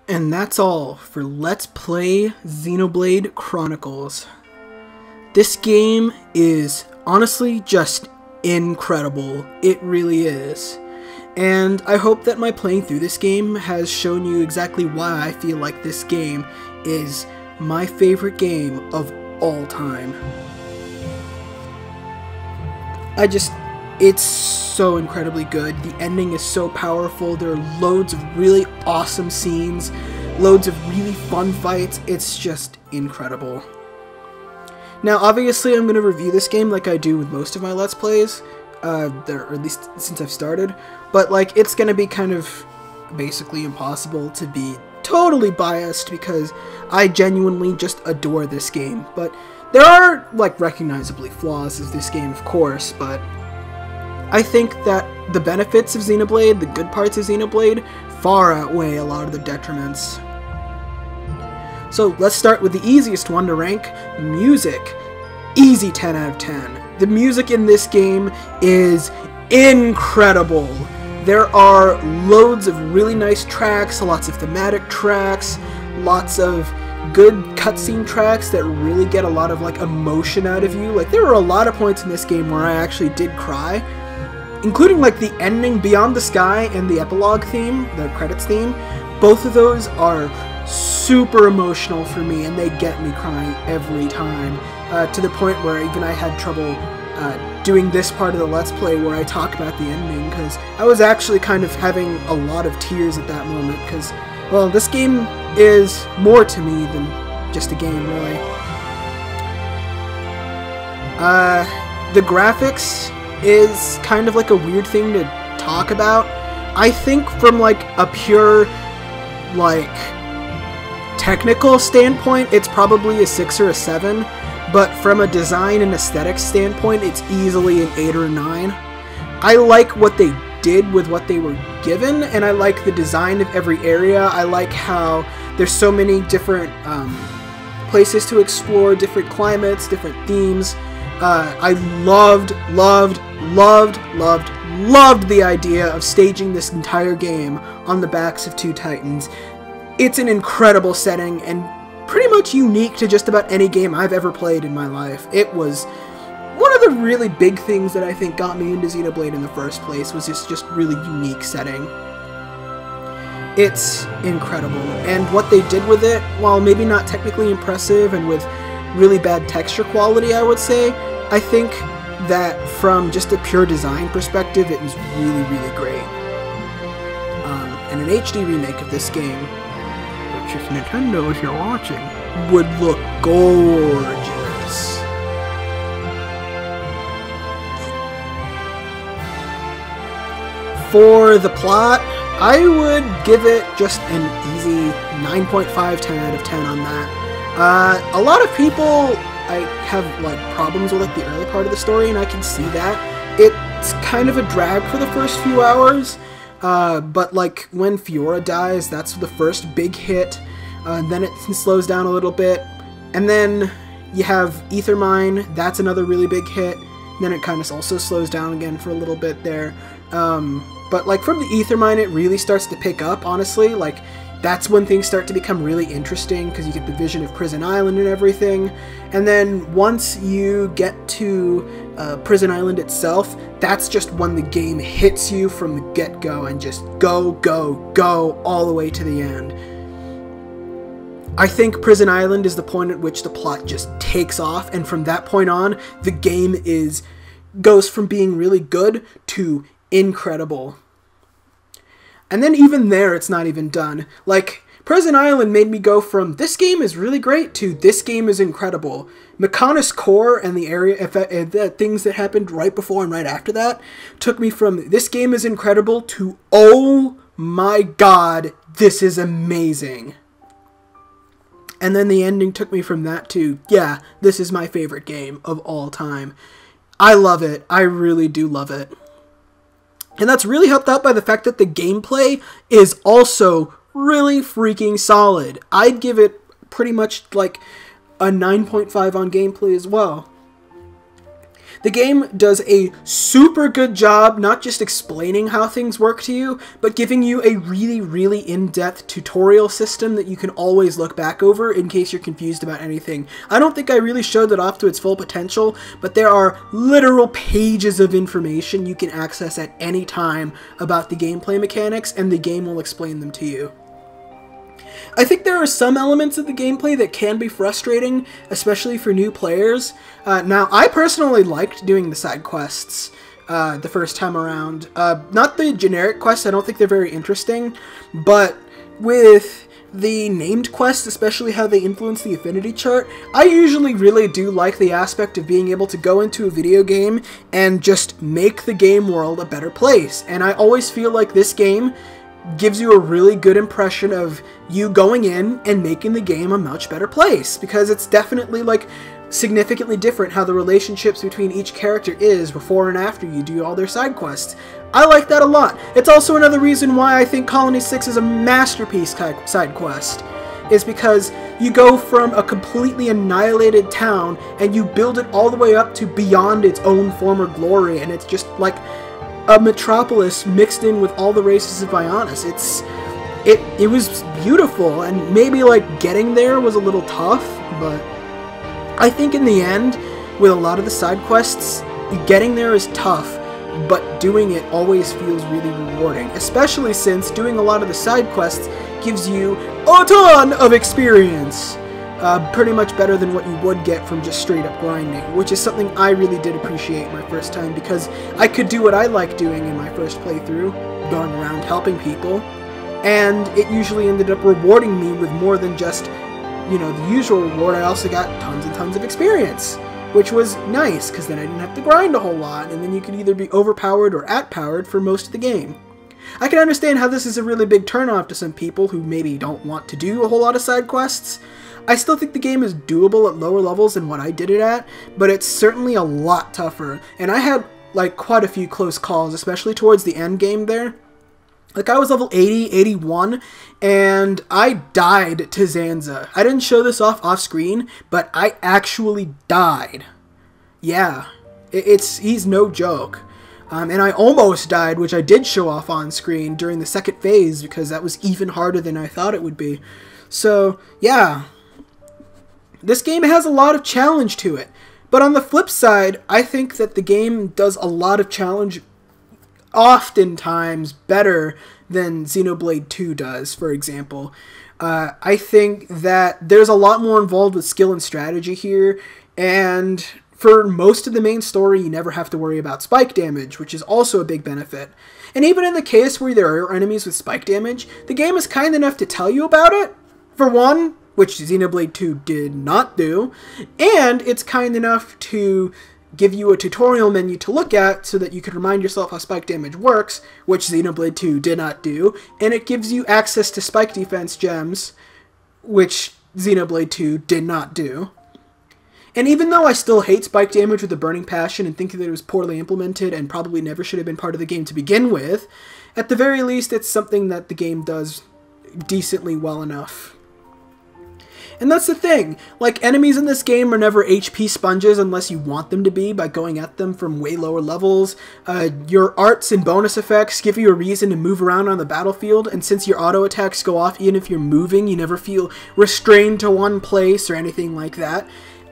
And that's all for Let's Play Xenoblade Chronicles. This game is honestly just incredible. It really is. And I hope that my playing through this game has shown you exactly why I feel like this game is my favorite game of all time. It's so incredibly good. The ending is so powerful. There are loads of really awesome scenes, loads of really fun fights. It's just incredible. Now, obviously, I'm going to review this game like I do with most of my Let's Plays, or at least since I've started, but like it's going to be kind of basically impossible to be totally biased because I genuinely just adore this game. But there are, like, recognizably flaws of this game, of course, but I think that the benefits of Xenoblade, the good parts of Xenoblade, far outweigh a lot of the detriments. So let's start with the easiest one to rank, music. Easy 10 out of 10. The music in this game is incredible. There are loads of really nice tracks, lots of thematic tracks, lots of good cutscene tracks that really get a lot of like emotion out of you. Like, there were a lot of points in this game where I actually did cry, including like the ending Beyond the Sky and the epilogue theme, the credits theme. Both of those are super emotional for me, and they get me crying every time, to the point where even I had trouble doing this part of the Let's Play where I talk about the ending, because I was actually kind of having a lot of tears at that moment, because, well, this game is more to me than just a game, really. The graphics is kind of like a weird thing to talk about. I think from like a pure, like, technical standpoint, it's probably a 6 or a 7, but from a design and aesthetics standpoint, it's easily an 8 or a 9. I like what they did with what they were given, and I like the design of every area. I like how there's so many different places to explore, different climates, different themes. I loved the idea of staging this entire game on the backs of two titans. It's an incredible setting and pretty much unique to just about any game I've ever played in my life. It was one of the really big things that I think got me into Xenoblade in the first place, was this just really unique setting. It's incredible, and what they did with it, while maybe not technically impressive and with really bad texture quality, I would say, I think that from just a pure design perspective, it was really, really great. And an HD remake of this game, which, if Nintendo, if you're watching, would look gorgeous. For the plot, I would give it just an easy 9.5, 10 out of 10 on that. A lot of people, I have like problems with like the early part of the story, and I can see that. It's kind of a drag for the first few hours, but like when Fiora dies, that's the first big hit. Then it slows down a little bit, and then you have Ether Mine. That's another really big hit. Then it kind of also slows down again for a little bit there. But like from the Ether Mine, it really starts to pick up, honestly. Like, that's when things start to become really interesting, because you get the vision of Prison Island and everything. And then once you get to Prison Island itself, that's just when the game hits you from the get-go and just go, go, go all the way to the end. I think Prison Island is the point at which the plot just takes off, and from that point on, the game goes from being really good to incredible. And then even there, it's not even done. Like, Prison Island made me go from this game is really great to this game is incredible. Mechonis Core and the area, the things that happened right before and right after that, took me from this game is incredible to, oh my god, this is amazing. And then the ending took me from that to, yeah, this is my favorite game of all time. I love it. I really do love it. And that's really helped out by the fact that the gameplay is also really freaking solid. I'd give it pretty much like a 9.5 on gameplay as well. The game does a super good job not just explaining how things work to you, but giving you a really, really in-depth tutorial system that you can always look back over in case you're confused about anything. I don't think I really showed that off to its full potential, but there are literal pages of information you can access at any time about the gameplay mechanics, and the game will explain them to you. I think there are some elements of the gameplay that can be frustrating, especially for new players. Now, I personally liked doing the side quests the first time around. Not the generic quests, I don't think they're very interesting, but with the named quests, especially how they influence the affinity chart, I usually really do like the aspect of being able to go into a video game and just make the game world a better place. And I always feel like this game gives you a really good impression of you going in and making the game a much better place, because it's definitely like significantly different how the relationships between each character is before and after you do all their side quests. I like that a lot. It's also another reason why I think Colony 6 is a masterpiece side quest, is because you go from a completely annihilated town and you build it all the way up to beyond its own former glory, and it's just like a metropolis mixed in with all the races of Ionis. It was beautiful, and maybe like getting there was a little tough, but I think in the end, with a lot of the side quests, getting there is tough, but doing it always feels really rewarding, especially since doing a lot of the side quests gives you a ton of experience. Pretty much better than what you would get from just straight up grinding, which is something I really did appreciate my first time, because I could do what I like doing in my first playthrough, going around helping people, and it usually ended up rewarding me with more than just, you know, the usual reward. I also got tons and tons of experience, which was nice, because then I didn't have to grind a whole lot, and then you could either be overpowered or at-powered for most of the game. I can understand how this is a really big turn-off to some people who maybe don't want to do a whole lot of side quests. I still think the game is doable at lower levels than what I did it at, but it's certainly a lot tougher, and I had like quite a few close calls, especially towards the end game there. Like, I was level 80, 81, and I died to Zanza. I didn't show this off screen, but I actually died. Yeah, he's no joke. And I almost died, which I did show off on screen during the second phase, because that was even harder than I thought it would be. So, yeah. This game has a lot of challenge to it. But on the flip side, I think that the game does a lot of challenge oftentimes better than Xenoblade 2 does, for example. I think that there's a lot more involved with skill and strategy here, and for most of the main story, you never have to worry about spike damage, which is also a big benefit. And even in the case where there are enemies with spike damage, the game is kind enough to tell you about it, for one, which Xenoblade 2 did not do, and it's kind enough to give you a tutorial menu to look at so that you can remind yourself how spike damage works, which Xenoblade 2 did not do, and it gives you access to spike defense gems, which Xenoblade 2 did not do. And even though I still hate spike damage with a burning passion and think that it was poorly implemented and probably never should have been part of the game to begin with, at the very least it's something that the game does decently well enough. And that's the thing, like, enemies in this game are never HP sponges unless you want them to be by going at them from way lower levels. Your arts and bonus effects give you a reason to move around on the battlefield, and since your auto attacks go off even if you're moving, you never feel restrained to one place or anything like that.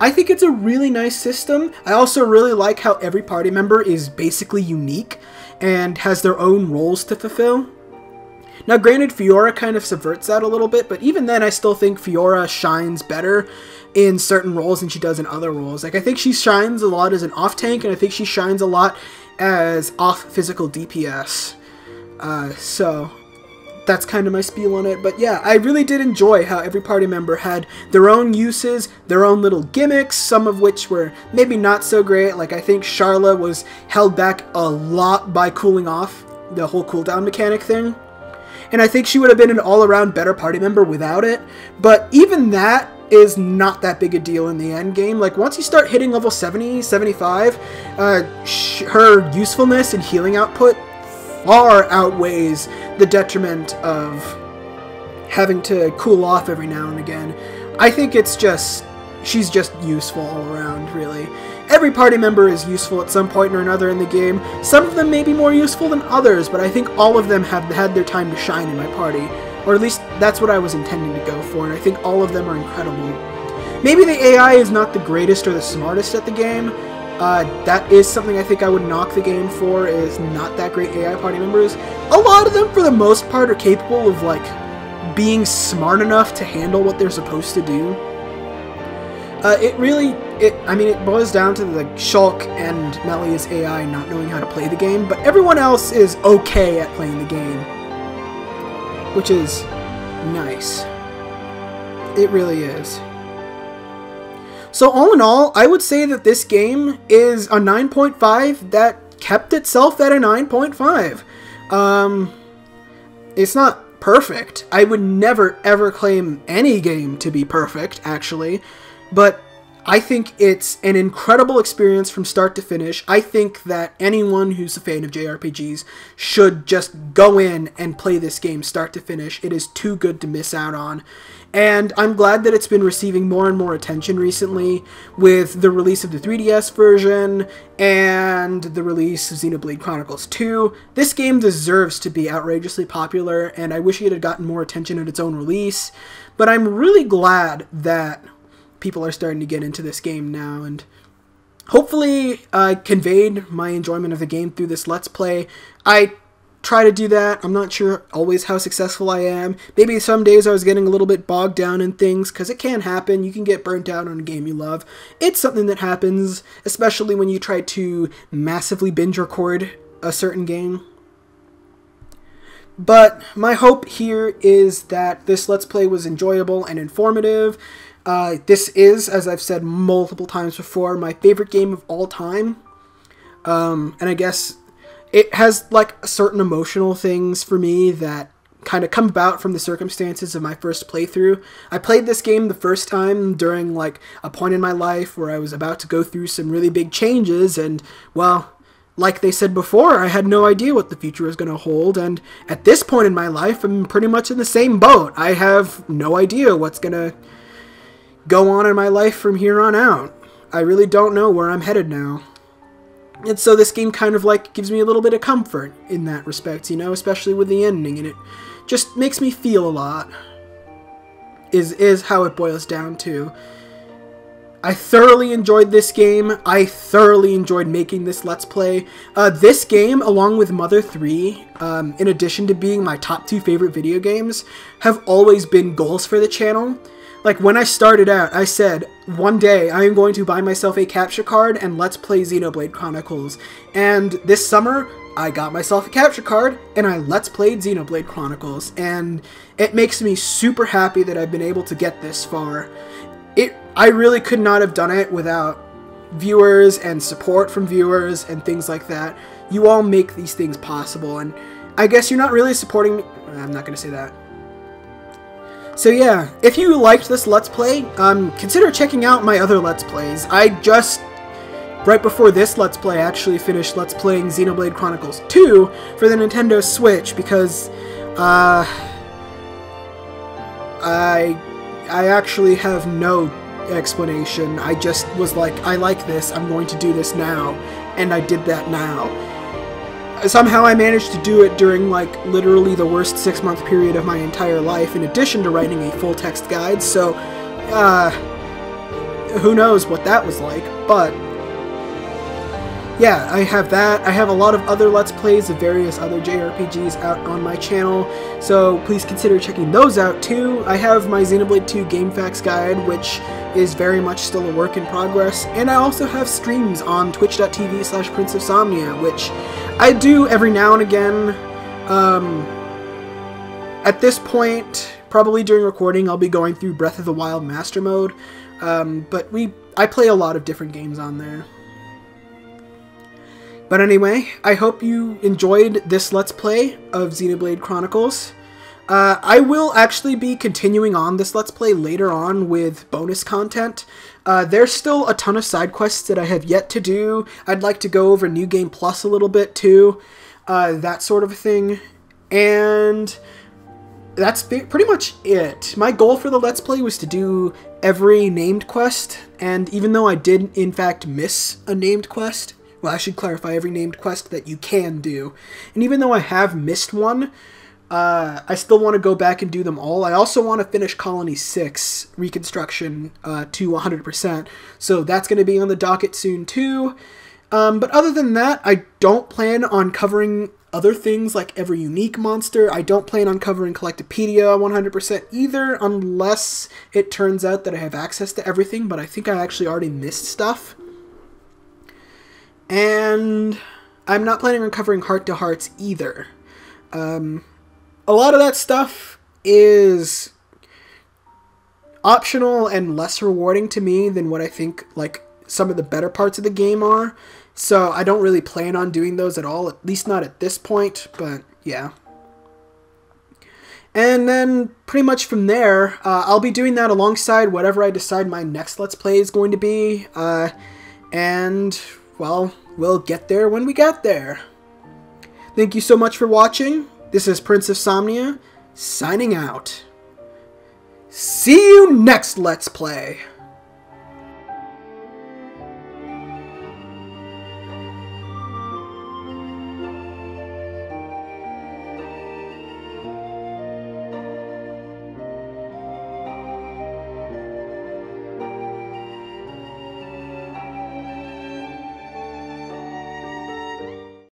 I think it's a really nice system. I also really like how every party member is basically unique and has their own roles to fulfill. Now, granted, Fiora kind of subverts that a little bit, but even then, I still think Fiora shines better in certain roles than she does in other roles. Like, I think she shines a lot as an off-tank, and I think she shines a lot as off-physical DPS. So, that's kind of my spiel on it. But yeah, I really did enjoy how every party member had their own uses, their own little gimmicks, some of which were maybe not so great. Like, I think Charla was held back a lot by cooling off, the whole cooldown mechanic thing. And I think she would have been an all-around better party member without it, but even that is not that big a deal in the end game. Like, once you start hitting level 70, 75, her usefulness and healing output far outweighs the detriment of having to cool off every now and again. I think it's just, she's just useful all around, really. every party member is useful at some point or another in the game. Some of them may be more useful than others, but I think all of them have had their time to shine in my party. Or at least that's what I was intending to go for, and I think all of them are incredible. Maybe the AI is not the greatest or the smartest at the game. That is something I think I would knock the game for, is not that great AI party members. A lot of them, for the most part, are capable of, like, being smart enough to handle what they're supposed to do. I mean, it boils down to, like, Shulk and Melia's AI not knowing how to play the game, but everyone else is okay at playing the game. Which is nice. It really is. So all in all, I would say that this game is a 9.5 that kept itself at a 9.5. It's not perfect. I would never ever claim any game to be perfect, actually. But I think it's an incredible experience from start to finish. I think that anyone who's a fan of JRPGs should just go in and play this game start to finish. It is too good to miss out on. And I'm glad that it's been receiving more and more attention recently with the release of the 3DS version and the release of Xenoblade Chronicles 2. This game deserves to be outrageously popular, and I wish it had gotten more attention at its own release. But I'm really glad that people are starting to get into this game now, and hopefully I conveyed my enjoyment of the game through this Let's Play. I try to do that. I'm not sure always how successful I am. Maybe some days I was getting a little bit bogged down in things, because it can happen. You can get burnt out on a game you love. It's something that happens, especially when you try to massively binge record a certain game. But my hope here is that this Let's Play was enjoyable and informative. This is, as I've said multiple times before, my favorite game of all time. And I guess it has, like, certain emotional things for me that kind of come about from the circumstances of my first playthrough. I played this game the first time during, like, a point in my life where I was about to go through some really big changes, and, well, like they said before, I had no idea what the future was going to hold, and at this point in my life, I'm pretty much in the same boat. I have no idea what's going to go on in my life from here on out. I really don't know where I'm headed now. And so this game kind of, like, gives me a little bit of comfort in that respect, you know, especially with the ending, and it just makes me feel a lot, is how it boils down to. I thoroughly enjoyed this game. I thoroughly enjoyed making this Let's Play. This game, along with Mother 3, in addition to being my top 2 favorite video games, have always been goals for the channel. Like, when I started out, I said, one day I am going to buy myself a capture card and let's play Xenoblade Chronicles. And this summer, I got myself a capture card and I let's played Xenoblade Chronicles. And it makes me super happy that I've been able to get this far. I really could not have done it without viewers and support from viewers and things like that. You all make these things possible, and I guess you're not really supporting me. I'm not going to say that. So yeah, if you liked this Let's Play, consider checking out my other Let's Plays. I just, right before this Let's Play, actually finished Let's Playing Xenoblade Chronicles 2 for the Nintendo Switch, because, I actually have no explanation. I just was like, I like this, I'm going to do this now, and I did that now. Somehow I managed to do it during, like, literally the worst 6-month period of my entire life, in addition to writing a full-text guide, so, who knows what that was like, but yeah, I have that. I have a lot of other Let's Plays of various other JRPGs out on my channel, so please consider checking those out too. I have my Xenoblade 2 Game Facts Guide, which is very much still a work in progress, and I also have streams on twitch.tv/PrinceofSomnia, which I do every now and again. At this point, probably during recording, I'll be going through Breath of the Wild Master Mode, but I play a lot of different games on there. But anyway, I hope you enjoyed this Let's Play of Xenoblade Chronicles. I will actually be continuing on this Let's Play later on with bonus content. There's still a ton of side quests that I have yet to do. I'd like to go over New Game Plus a little bit too, that sort of thing. And that's pretty much it. My goal for the Let's Play was to do every named quest, and even though I did in fact miss a named quest, well, I should clarify, every named quest that you can do, and even though I have missed one, I still want to go back and do them all. I also want to finish Colony 6 Reconstruction to 100%, so that's going to be on the docket soon too. But other than that, I don't plan on covering other things like every unique monster. I don't plan on covering Collectopedia 100% either, unless it turns out that I have access to everything, but I think I actually already missed stuff. And I'm not planning on covering Heart to Hearts either. A lot of that stuff is optional and less rewarding to me than what I think like some of the better parts of the game are. So I don't really plan on doing those at all, at least not at this point, but yeah. And then pretty much from there, I'll be doing that alongside whatever I decide my next Let's Play is going to be. And, well, we'll get there when we get there. Thank you so much for watching. This is Prince of Somnia, signing out. See you next Let's Play!